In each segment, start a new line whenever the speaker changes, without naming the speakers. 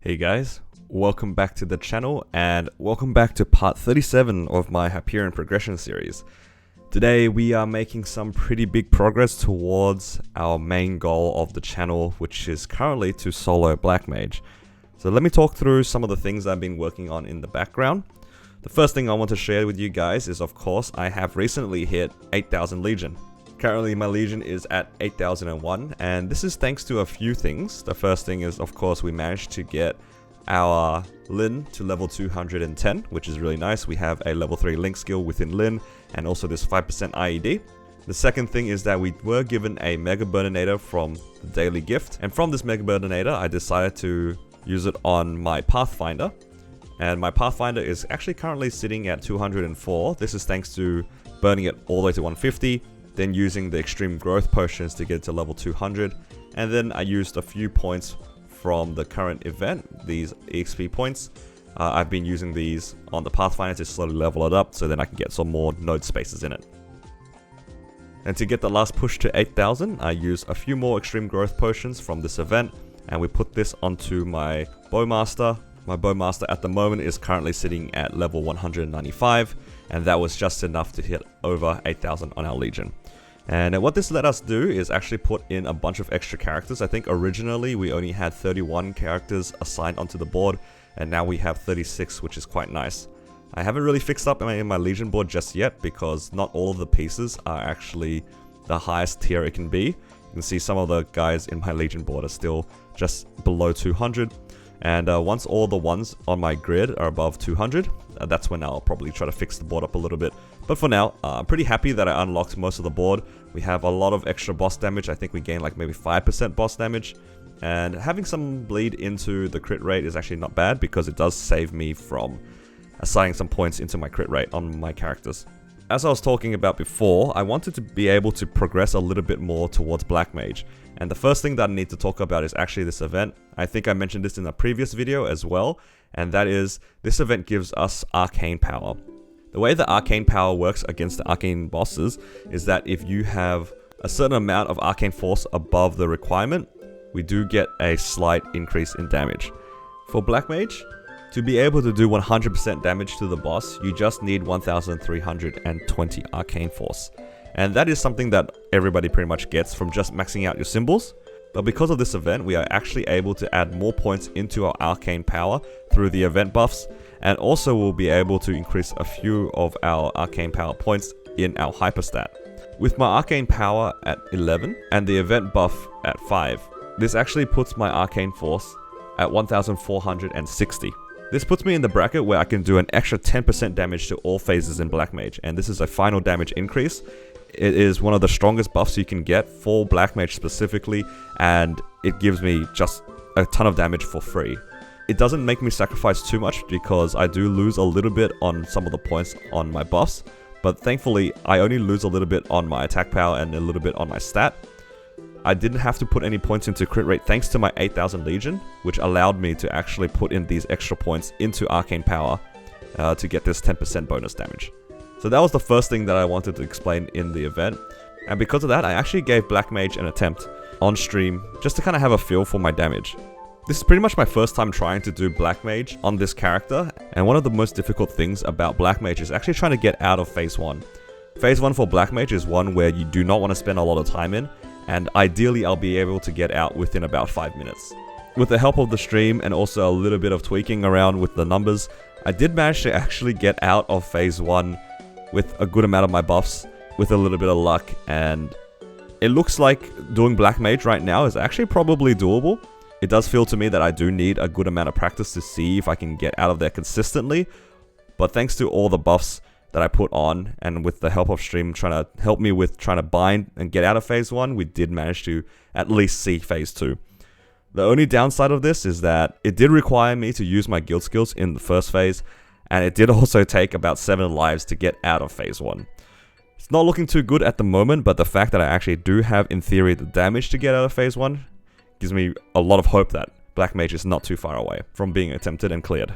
Hey guys, welcome back to the channel and welcome back to part 37 of my Hyperion progression series. Today we are making some pretty big progress towards our main goal of the channel, which is currently to solo Black Mage. So let me talk through some of the things I've been working on in the background. The first thing I want to share with you guys is, of course, I have recently hit 8,000 Legion. Currently my Legion is at 8,001, and this is thanks to a few things. The first thing is, of course, we managed to get our Lin to level 210, which is really nice. We have a level 3 Link skill within Lin, and also this 5% IED. The second thing is that we were given a Mega Burninator from the daily gift, and from this Mega Burninator I decided to use it on my Pathfinder. And my Pathfinder is actually currently sitting at 204. This is thanks to burning it all the way to 150, then using the extreme growth potions to get it to level 200, and then I used a few points from the current event, these EXP points. I've been using these on the Pathfinder to slowly level it up so then I can get some more node spaces in it. And to get the last push to 8,000, I used a few more extreme growth potions from this event, and we put this onto my Bowmaster. My Bowmaster at the moment is currently sitting at level 195, and that was just enough to hit over 8,000 on our Legion. And what this let us do is actually put in a bunch of extra characters. I think originally we only had 31 characters assigned onto the board, and now we have 36, which is quite nice. I haven't really fixed up in my Legion board just yet because not all of the pieces are actually the highest tier it can be. You can see some of the guys in my Legion board are still just below 200. And once all the ones on my grid are above 200, that's when I'll probably try to fix the board up a little bit. But for now, I'm pretty happy that I unlocked most of the board. We have a lot of extra boss damage. I think we gained like maybe 5% boss damage. And having some bleed into the crit rate is actually not bad because it does save me from assigning some points into my crit rate on my characters. As I was talking about before, I wanted to be able to progress a little bit more towards Black Mage. And the first thing that I need to talk about is actually this event. I think I mentioned this in a previous video as well, and that is this event gives us arcane power. The way that arcane power works against the arcane bosses is that if you have a certain amount of arcane force above the requirement, we do get a slight increase in damage. For Black Mage, to be able to do 100% damage to the boss, you just need 1320 arcane force. And that is something that everybody pretty much gets from just maxing out your symbols. But because of this event, we are actually able to add more points into our arcane power through the event buffs, and also we'll be able to increase a few of our arcane power points in our hyper stat. With my arcane power at 11 and the event buff at 5, this actually puts my arcane force at 1460. This puts me in the bracket where I can do an extra 10% damage to all phases in Black Mage, and this is a final damage increase. It is one of the strongest buffs you can get for Black Mage specifically, and it gives me just a ton of damage for free. It doesn't make me sacrifice too much because I do lose a little bit on some of the points on my buffs, but thankfully I only lose a little bit on my attack power and a little bit on my stat. I didn't have to put any points into crit rate thanks to my 8,000 Legion, which allowed me to actually put in these extra points into arcane power to get this 10% bonus damage. So that was the first thing that I wanted to explain in the event, and because of that I actually gave Black Mage an attempt on stream just to kind of have a feel for my damage. This is pretty much my first time trying to do Black Mage on this character, and one of the most difficult things about Black Mage is actually trying to get out of phase 1. Phase 1 for Black Mage is one where you do not want to spend a lot of time in, and ideally I'll be able to get out within about 5 minutes. With the help of the stream and also a little bit of tweaking around with the numbers, I did manage to actually get out of phase 1 with a good amount of my buffs, with a little bit of luck, and it looks like doing Black Mage right now is actually probably doable. It does feel to me that I do need a good amount of practice to see if I can get out of there consistently, but thanks to all the buffs that I put on, and with the help of stream trying to help me with trying to bind and get out of phase 1, we did manage to at least see phase 2. The only downside of this is that it did require me to use my guild skills in the first phase, and it did also take about 7 lives to get out of phase 1. It's not looking too good at the moment, but the fact that I actually do have, in theory, the damage to get out of phase 1 gives me a lot of hope that Black Mage is not too far away from being attempted and cleared.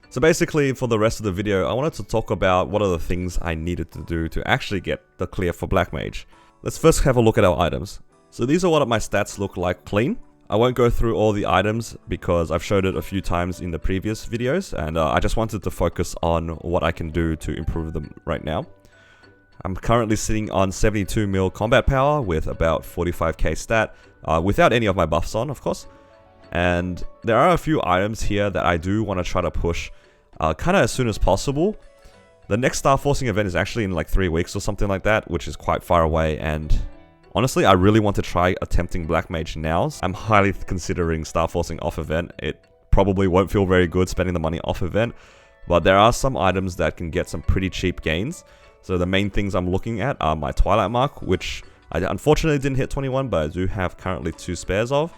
So basically, for the rest of the video, I wanted to talk about what are the things I needed to do to actually get the clear for Black Mage. Let's first have a look at our items. So these are what my stats look like clean. I won't go through all the items because I've showed it a few times in the previous videos, and I just wanted to focus on what I can do to improve them right now. I'm currently sitting on 72 mil combat power with about 45k stat, without any of my buffs on, of course. And there are a few items here that I do want to try to push kind of as soon as possible. The next Star Forcing event is actually in like 3 weeks or something like that, which is quite far away, and honestly, I really want to try attempting Black Mage now. I'm highly considering Star Forcing off event. It probably won't feel very good spending the money off event, but there are some items that can get some pretty cheap gains. So the main things I'm looking at are my Twilight Mark, which I unfortunately didn't hit 21, but I do have currently 2 spares of.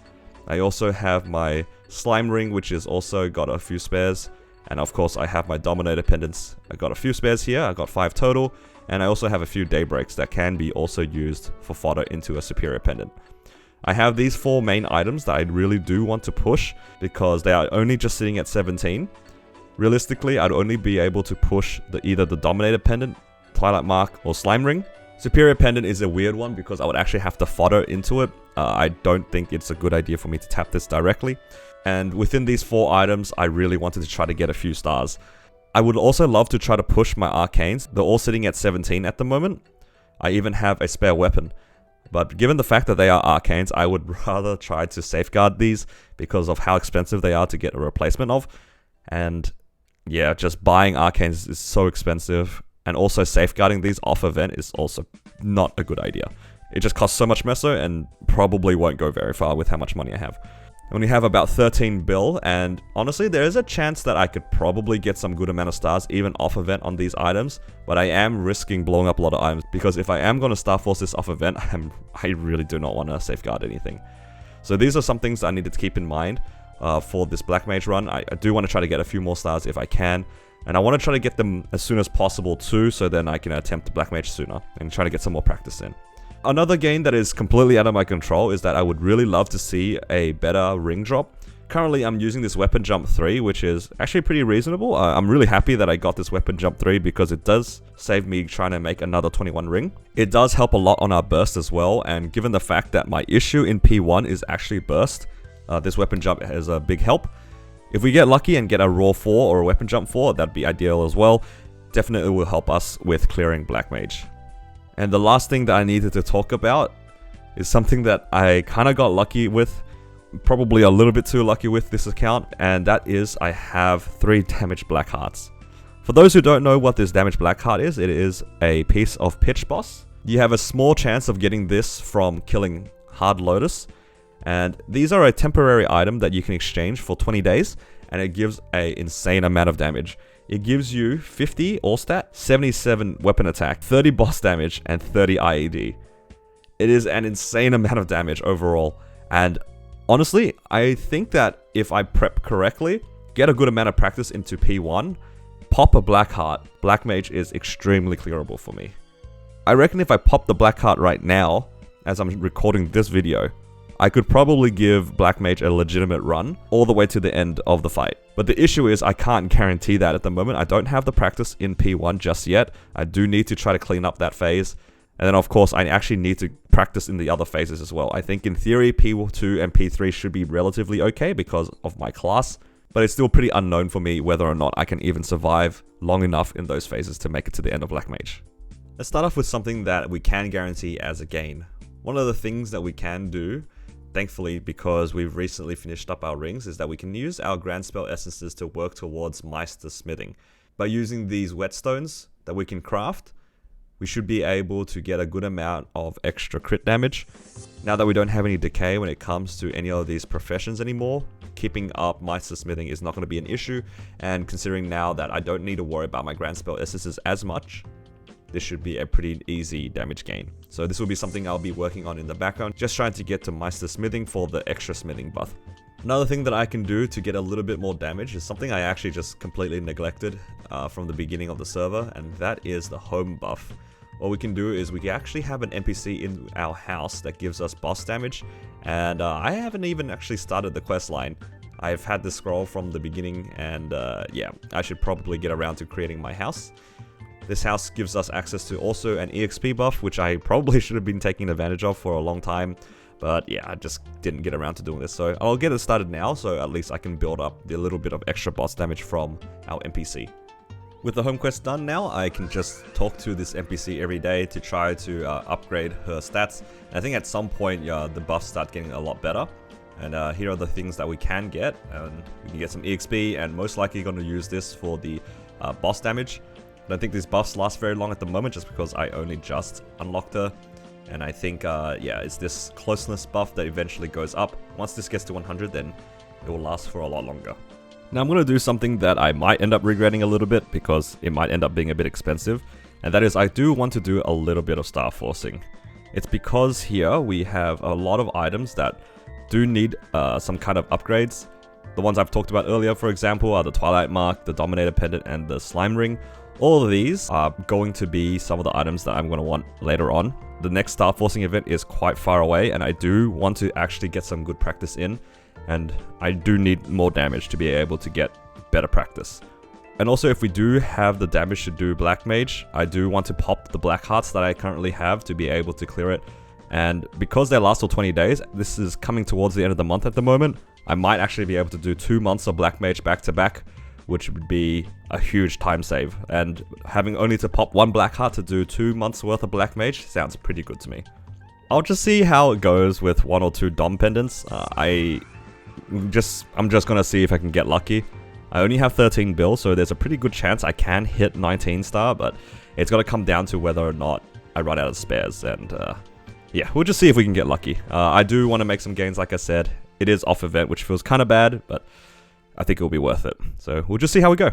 I also have my Slime Ring, which has also got a few spares. And of course, I have my Dominator pendants. I got a few spares here. I got 5 total. And I also have a few Daybreaks that can be also used for fodder into a superior pendant. I have these 4 main items that I really do want to push because they are only just sitting at 17. Realistically, I'd only be able to push either the Dominator pendant, Twilight Mark, or Slime Ring. Superior pendant is a weird one because I would actually have to fodder into it. I don't think it's a good idea for me to tap this directly. And within these 4 items, I really wanted to try to get a few stars. I would also love to try to push my arcanes. They're all sitting at 17 at the moment. I even have a spare weapon. But given the fact that they are arcanes, I would rather try to safeguard these because of how expensive they are to get a replacement of. And yeah, just buying arcanes is so expensive. And also safeguarding these off event is also not a good idea. It just costs so much meso and probably won't go very far with how much money I have. I only have about 13 bill, and honestly there is a chance that I could probably get some good amount of stars even off event on these items, but I am risking blowing up a lot of items because if I am going to Star Force this off event, I really do not want to safeguard anything. So these are some things that I needed to keep in mind for this Black Mage run. I do want to try to get a few more stars if I can, and I want to try to get them as soon as possible too, so then I can attempt the Black Mage sooner and try to get some more practice in. Another gain that is completely out of my control is that I would really love to see a better ring drop. Currently, I'm using this Weapon Jump 3, which is actually pretty reasonable. I'm really happy that I got this Weapon Jump 3 because it does save me trying to make another 21 ring. It does help a lot on our burst as well, and given the fact that my issue in P1 is actually burst, this Weapon Jump has a big help. If we get lucky and get a Raw 4 or a Weapon Jump 4, that'd be ideal as well. Definitely will help us with clearing Black Mage. And the last thing that I needed to talk about is something that I kind of got lucky with, probably a little bit too lucky with this account, and that is I have 3 damaged black hearts. For those who don't know what this damaged black heart is, it is a piece of pitch boss. You have a small chance of getting this from killing Hard Lotus, and these are a temporary item that you can exchange for 20 days, and it gives an insane amount of damage. It gives you 50 all stat, 77 weapon attack, 30 boss damage, and 30 IED. It is an insane amount of damage overall, and honestly, I think that if I prep correctly, get a good amount of practice into P1, pop a Black Heart, Black Mage is extremely clearable for me. I reckon if I pop the Black Heart right now, as I'm recording this video, I could probably give Black Mage a legitimate run all the way to the end of the fight. But the issue is I can't guarantee that at the moment. I don't have the practice in P1 just yet. I do need to try to clean up that phase. And then of course I actually need to practice in the other phases as well. I think in theory P2 and P3 should be relatively okay because of my class. But it's still pretty unknown for me whether or not I can even survive long enough in those phases to make it to the end of Black Mage. Let's start off with something that we can guarantee as a gain. One of the things that we can do, thankfully, because we've recently finished up our rings, is that we can use our Grand Spell Essences to work towards Meister Smithing. By using these whetstones that we can craft, we should be able to get a good amount of extra crit damage. Now that we don't have any decay when it comes to any of these professions anymore, keeping up Meister Smithing is not going to be an issue, and considering now that I don't need to worry about my Grand Spell Essences as much, this should be a pretty easy damage gain. So this will be something I'll be working on in the background, just trying to get to Meister Smithing for the extra smithing buff. Another thing that I can do to get a little bit more damage is something I actually just completely neglected from the beginning of the server, and that is the home buff. What we can do is we can actually have an NPC in our house that gives us boss damage, and I haven't even actually started the quest line. I've had this scroll from the beginning, and yeah, I should probably get around to creating my house. This house gives us access to also an EXP buff, which I probably should have been taking advantage of for a long time. But yeah, I just didn't get around to doing this. So I'll get it started now, so at least I can build up the little bit of extra boss damage from our NPC. With the home quest done now, I can just talk to this NPC every day to try to upgrade her stats. And I think at some point, the buffs start getting a lot better. And here are the things that we can get. And we can get some EXP, and most likely going to use this for the boss damage. I don't think these buffs last very long at the moment, just because I only just unlocked her. And I think, yeah, it's this closeness buff that eventually goes up. Once this gets to 100, then it will last for a lot longer. Now I'm going to do something that I might end up regretting a little bit, because it might end up being a bit expensive. And that is, I do want to do a little bit of star forcing. It's because here we have a lot of items that do need some kind of upgrades. The ones I've talked about earlier, for example, are the Twilight Mark, the Dominator Pendant, and the Slime Ring. All of these are going to be some of the items that I'm going to want later on. The next Star Forcing event is quite far away, and I do want to actually get some good practice in. And I do need more damage to be able to get better practice. And also, if we do have the damage to do Black Mage, I do want to pop the Black Hearts that I currently have to be able to clear it. And because they last till 20 days, this is coming towards the end of the month at the moment, I might actually be able to do 2 months of Black Mage back to back, which would be a huge time save. And having only to pop 1 Black Heart to do 2 months worth of Black Mage sounds pretty good to me. I'll just see how it goes with 1 or 2 Dom Pendants. I'm just gonna see if I can get lucky. I only have 13 bill, so there's a pretty good chance I can hit 19 star, but it's gonna come down to whether or not I run out of spares. And yeah, we'll just see if we can get lucky. I do want to make some gains, like I said. It is off event, which feels kind of bad, but I think it will be worth it. So we'll just see how we go.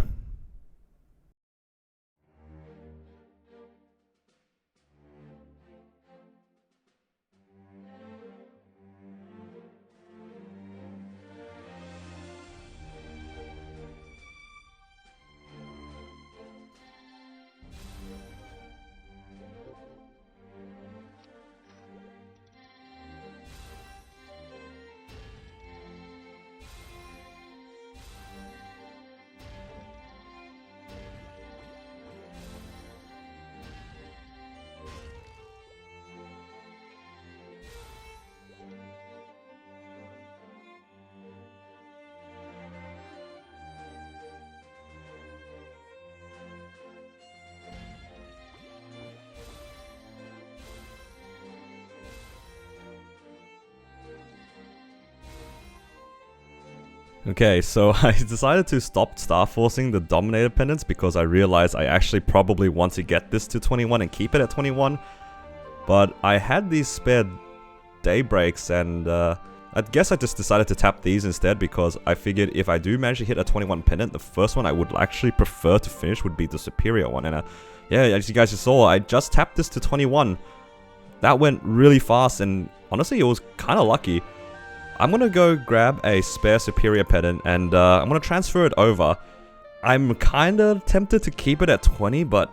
Okay, so I decided to stop star forcing the Dominator Pendants because I realized I actually probably want to get this to 21 and keep it at 21. But I had these spare Daybreaks, and I guess I just decided to tap these instead, because I figured if I do manage to hit a 21 Pendant, the first one I would actually prefer to finish would be the Superior one. And yeah, as you guys just saw, I just tapped this to 21. That went really fast, and honestly, it was kind of lucky. I'm gonna go grab a spare Superior Pendant, and I'm gonna transfer it over. I'm kinda tempted to keep it at 20, but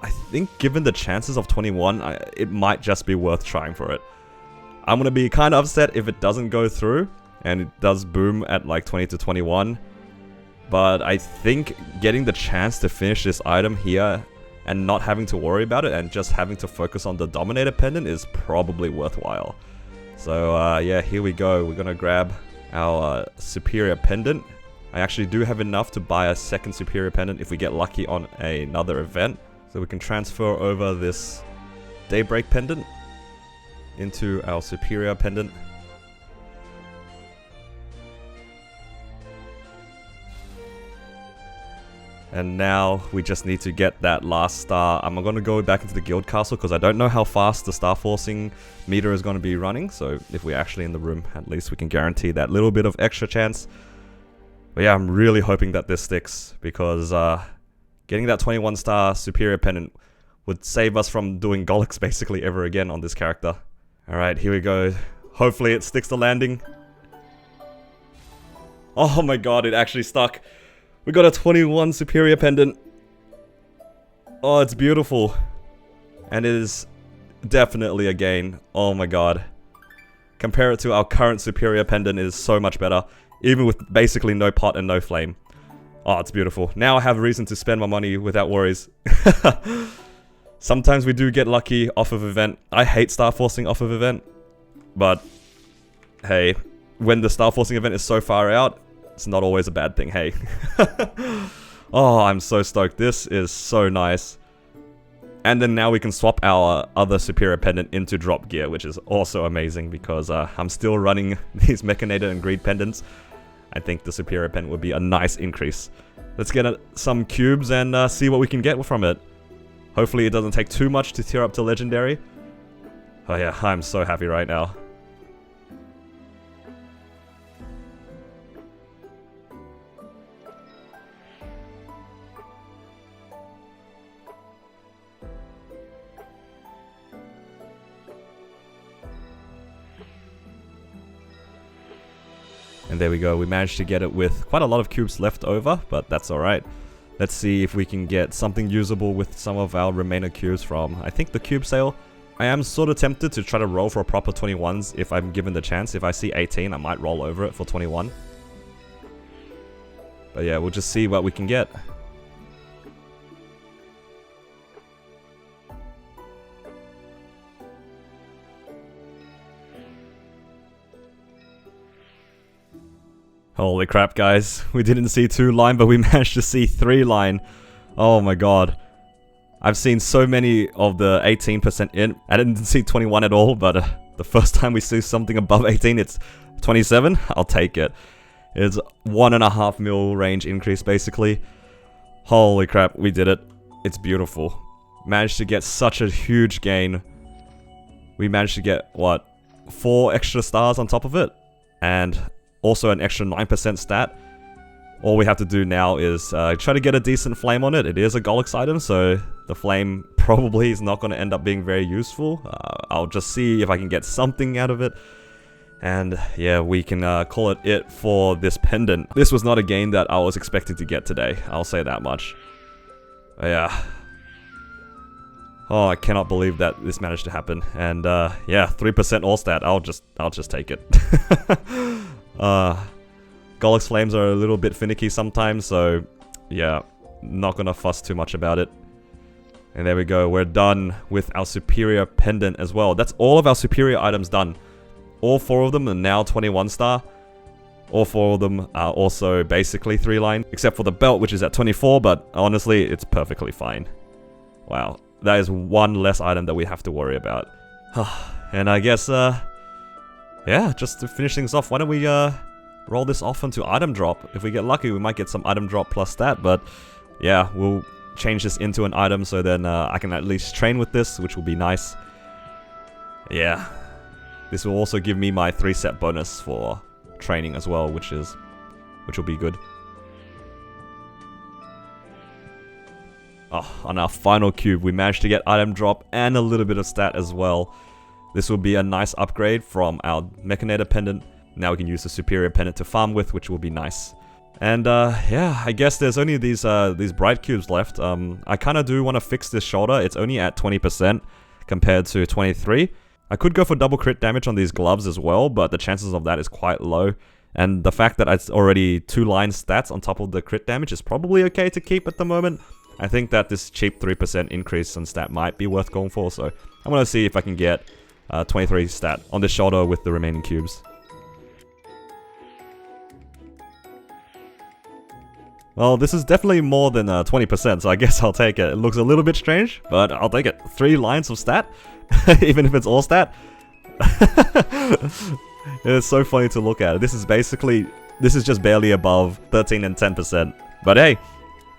I think given the chances of 21, it might just be worth trying for it. I'm gonna be kinda upset if it doesn't go through, and it does boom at like 20 to 21. But I think getting the chance to finish this item here, and not having to worry about it, and just having to focus on the Dominator Pendant is probably worthwhile. So yeah, here we go. We're gonna grab our Superior Pendant. I actually do have enough to buy a second Superior Pendant if we get lucky on another event. So we can transfer over this Daybreak Pendant into our Superior Pendant. And now we just need to get that last star. I'm going to go back into the guild castle because I don't know how fast the star forcing meter is going to be running. So if we're actually in the room, at least we can guarantee that little bit of extra chance. But yeah, I'm really hoping that this sticks, because getting that 21 star Superior Pendant would save us from doing Golix basically ever again on this character. Alright, here we go. Hopefully it sticks the landing. Oh my god, it actually stuck. We got a 21 Superior Pendant. Oh, it's beautiful. And it is definitely a gain. Oh my god. Compare it to our current Superior Pendant, it is so much better. Even with basically no pot and no flame. Oh, it's beautiful. Now I have a reason to spend my money without worries. Sometimes we do get lucky off of event. I hate star forcing off of event. But, hey, when the Star Forcing event is so far out, it's not always a bad thing, hey. Oh, I'm so stoked. This is so nice. And then now we can swap our other superior pendant into drop gear, which is also amazing because I'm still running these Mechanator and Greed pendants. I think the superior pendant would be a nice increase. Let's get some cubes and see what we can get from it. Hopefully it doesn't take too much to tier up to legendary. Oh yeah, I'm so happy right now. And there we go, we managed to get it with quite a lot of cubes left over, but that's alright. Let's see if we can get something usable with some of our remainder cubes from, I think, the cube sale. I am sort of tempted to try to roll for a proper 21s if I'm given the chance. If I see 18, I might roll over it for 21. But yeah, we'll just see what we can get. Holy crap, guys. We didn't see 2 line, but we managed to see 3 line. Oh my god. I've seen so many of the 18% in. I didn't see 21 at all, but the first time we see something above 18, it's 27. I'll take it. It's 1.5 mil range increase, basically. Holy crap, we did it. It's beautiful. Managed to get such a huge gain. We managed to get, what, 4 extra stars on top of it? And also an extra 9% stat. All we have to do now is try to get a decent flame on it. It is a Golix item, so the flame probably is not going to end up being very useful. I'll just see if I can get something out of it. And yeah, we can call it for this pendant. This was not a gain that I was expecting to get today. I'll say that much. But yeah. Oh, I cannot believe that this managed to happen. And yeah, 3% all stat. I'll just take it. Golix flames are a little bit finicky sometimes, so yeah, not gonna fuss too much about it. And there we go, we're done with our superior pendant as well. That's all of our superior items done. All 4 of them are now 21 star. All 4 of them are also basically 3 line, except for the belt, which is at 24, but honestly, it's perfectly fine. Wow, that is 1 less item that we have to worry about. And I guess, yeah, just to finish things off, why don't we roll this off onto item drop. If we get lucky, we might get some item drop plus stat, but yeah, we'll change this into an item so then I can at least train with this, which will be nice. Yeah, this will also give me my 3-set bonus for training as well, which will be good. Oh, on our final cube, we managed to get item drop and a little bit of stat as well. This will be a nice upgrade from our Mechanator pendant. Now we can use the superior pendant to farm with, which will be nice. And yeah, I guess there's only these bright cubes left. I kind of do want to fix this shoulder. It's only at 20% compared to 23. I could go for double crit damage on these gloves as well, but the chances of that is quite low. And the fact that it's already 2 line stats on top of the crit damage is probably okay to keep at the moment. I think that this cheap 3% increase in stat might be worth going for, so I'm going to see if I can get 23 stat on this shoulder with the remaining cubes. Well, this is definitely more than 20%, so I guess I'll take it. It looks a little bit strange, but I'll take it. 3 lines of stat, even if it's all stat. It's so funny to look at. This is just barely above 13 and 10%. But hey,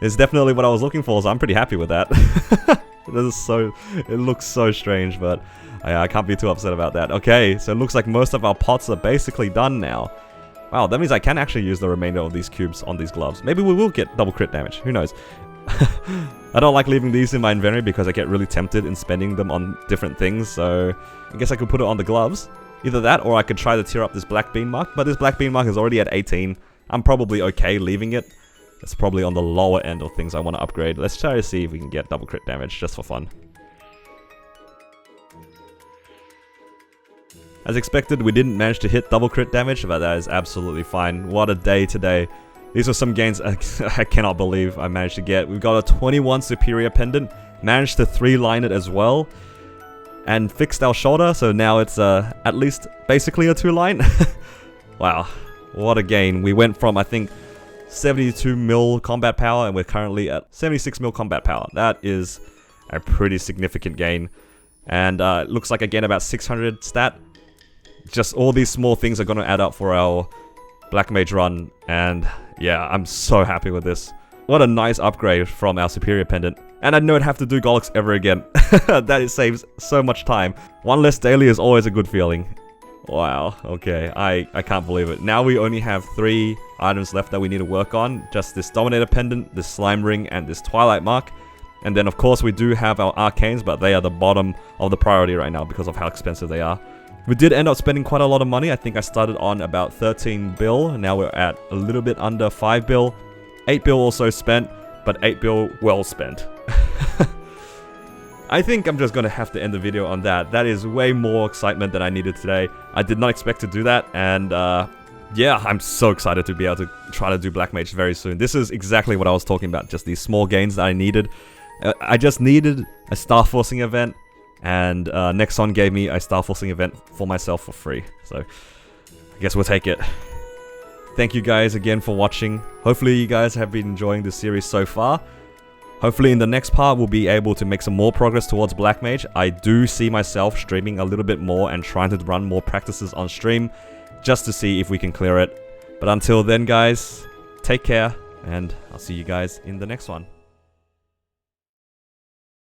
it's definitely what I was looking for, so I'm pretty happy with that. It looks so strange, but I can't be too upset about that. Okay, so it looks like most of our pots are basically done now. Wow, that means I can actually use the remainder of these cubes on these gloves. Maybe we will get double crit damage, who knows. I don't like leaving these in my inventory because I get really tempted in spending them on different things, so I guess I could put it on the gloves. Either that, or I could try to tier up this black bean mark, but this black bean mark is already at 18. I'm probably okay leaving it. It's probably on the lower end of things I want to upgrade. Let's try to see if we can get double crit damage, just for fun. As expected, we didn't manage to hit double crit damage, but that is absolutely fine. What a day today. These are some gains I cannot believe I managed to get. We've got a 21 superior pendant, managed to 3-line it as well. and fixed our shoulder, so now it's at least basically a 2-line. Wow, what a gain. We went from, I think, 72 mil combat power, and we're currently at 76 mil combat power. That is a pretty significant gain. And it looks like I gain about 600 stat. Just all these small things are going to add up for our Black Mage run, and yeah, I'm so happy with this. What a nice upgrade from our Superior Pendant. And I don't have to do Golux ever again. It saves so much time. One less daily is always a good feeling. Wow, okay, I can't believe it. Now we only have 3 items left that we need to work on. Just this Dominator Pendant, this Slime Ring, and this Twilight Mark. And then of course we do have our Arcanes, but they are the bottom of the priority right now because of how expensive they are. We did end up spending quite a lot of money. I think I started on about 13 bill. Now we're at a little bit under 5 bill. 8 bill also spent, but 8 bill well spent. I think I'm just gonna have to end the video on that. That is way more excitement than I needed today. I did not expect to do that, and yeah, I'm so excited to be able to try to do Black Mage very soon. This is exactly what I was talking about, just these small gains that I needed. I just needed a Star Forcing event, and Nexon gave me a Star Forcing event for myself for free. So, I guess we'll take it. Thank you guys again for watching. Hopefully you guys have been enjoying this series so far. Hopefully in the next part we'll be able to make some more progress towards Black Mage. I do see myself streaming a little bit more and trying to run more practices on stream, just to see if we can clear it. But until then guys, take care, and I'll see you guys in the next one.